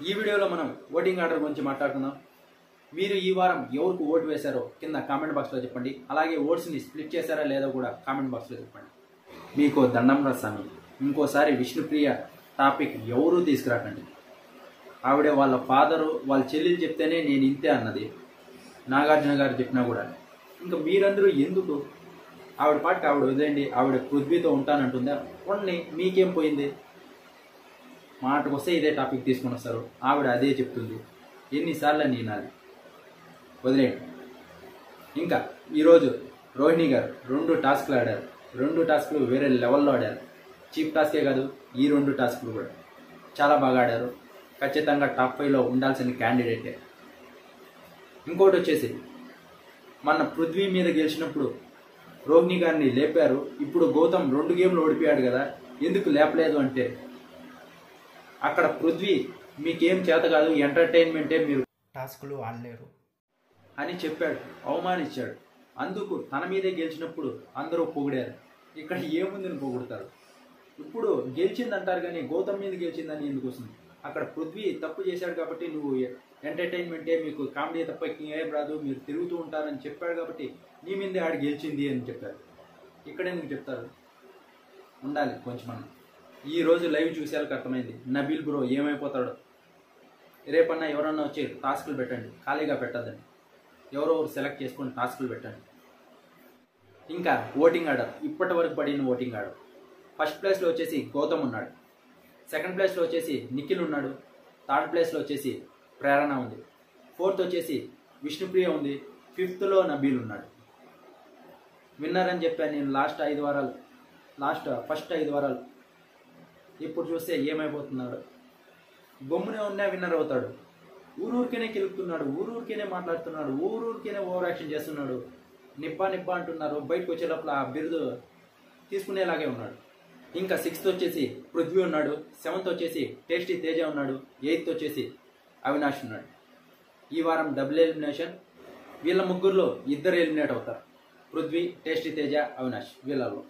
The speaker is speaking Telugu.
ఈ వీడియోలో మనం ఓటింగ్ ఆర్డర్ గురించి మాట్లాడుకుందాం. మీరు ఈ వారం ఎవరికి ఓటు వేశారో కింద కామెంట్ బాక్స్లో చెప్పండి. అలాగే ఓట్స్ని స్ప్లిట్ చేశారా లేదో కూడా కామెంట్ బాక్స్లో చెప్పండి. మీకు దండం రాస్తాను, ఇంకోసారి విష్ణుప్రియ టాపిక్ ఎవరూ తీసుకురాకండి. ఆవిడ వాళ్ళ ఫాదరు వాళ్ళ చెల్లెలు చెప్తేనే నేను ఇంతే అన్నది. నాగార్జున గారు చెప్పినా కూడా ఇంకా మీరందరూ ఎందుకు ఆవిడ పాటికి ఆవిడ వదిలేండి. ఆవిడ పృథ్వీతో ఉంటానంటుందా, కొన్ని మీకేం పోయింది? మాటకు వస్తే ఇదే టాపిక్ తీసుకొని వస్తారు. ఆవిడ అదే చెప్తుంది. ఎన్నిసార్లు అని వినాలి? వదిలేయండి. ఇంకా ఈరోజు రోహిణి గారు 2 టాస్క్లు ఆడారు. 2 టాస్క్లు వేరే లెవెల్లో ఆడారు. చీప్ టాస్కే కాదు, ఈ 2 టాస్క్లు కూడా చాలా బాగా ఆడారు. ఖచ్చితంగా టాప్ 5లో ఉండాల్సిన క్యాండిడేటే. ఇంకోటి వచ్చేసి మన పృథ్వీ మీద గెలిచినప్పుడు రోహిణి గారిని లేపారు. ఇప్పుడు గౌతమ్ 2 గేమ్లు ఓడిపోయాడు కదా, ఎందుకు లేపలేదు అంటే అక్కడ పృథ్వీ మీకేం చేత కాదు, ఎంటర్టైన్మెంటే, మీరు టాస్క్లు ఆడలేరు అని చెప్పాడు, అవమానించాడు. అందుకు తన మీదే గెలిచినప్పుడు అందరూ పొగిడారు. ఇక్కడ ఏముందని పొగుడతారు? ఇప్పుడు గెలిచిందంటారు కానీ గౌతమ్ మీద గెలిచిందని ఎందుకు వస్తుంది? అక్కడ పృథ్వీ తప్పు చేశాడు కాబట్టి నువ్వు ఎంటర్టైన్మెంటే, మీకు కామెడీ తప్ప ఏం రాదు, మీరు తిరుగుతూ ఉంటారని చెప్పాడు కాబట్టి నీ మీదే ఆడ గెలిచింది అని చెప్పారు. ఇక్కడ ఎందుకు చెప్తారు? ఉండాలి కొంచెం. మనం ఈరోజు లైవ్ చూసేళ్ళకి అర్థమైంది నబీల్ బ్రో ఏమైపోతాడో. రేపన్నా ఎవరన్నా వచ్చి టాస్కులు పెట్టండి, ఖాళీగా పెట్టద్దండి. ఎవరో సెలెక్ట్ చేసుకొని టాస్కులు పెట్టండి. ఇంకా ఓటింగ్ ఆర్డర్, ఇప్పటి వరకు పడిన ఓటింగ్ ఆర్డర్. ఫస్ట్ ప్లేస్లో వచ్చేసి గౌతమ్ ఉన్నాడు. సెకండ్ ప్లేస్లో వచ్చేసి నిఖిల్ ఉన్నాడు. థర్డ్ ప్లేస్లో వచ్చేసి ప్రేరణ ఉంది. ఫోర్త్ వచ్చేసి విష్ణుప్రియ ఉంది. ఫిఫ్త్లో నబీల్ ఉన్నాడు. విన్నర్ అని చెప్పాను నేను ఫస్ట్ 5 వారాలు. ఇప్పుడు చూస్తే ఏమైపోతున్నాడు? గమ్మునే ఉన్నా విన్నర్ అవుతాడు. ఊరూరికేనే కెలుపుతున్నాడు, ఊరూరికేనే మాట్లాడుతున్నాడు, ఊరూరికేనే ఓవర్ యాక్షన్ చేస్తున్నాడు. నిబ్బా అంటున్నారు. బయటకు వచ్చే లోపల ఆ బిరుదు తీసుకునేలాగే ఉన్నాడు. ఇంకా 6th వచ్చేసి పృథ్వీ ఉన్నాడు. 7th వచ్చేసి టేస్టీ తేజ ఉన్నాడు. 8th వచ్చేసి అవినాష్ ఉన్నాడు. ఈ వారం డబుల్ ఎలిమినేషన్. వీళ్ళ ముగ్గురులో 2 ఎలిమినేట్ అవుతారు, పృథ్వీ, టేస్టీ తేజ, అవినాష్. వీళ్ళలో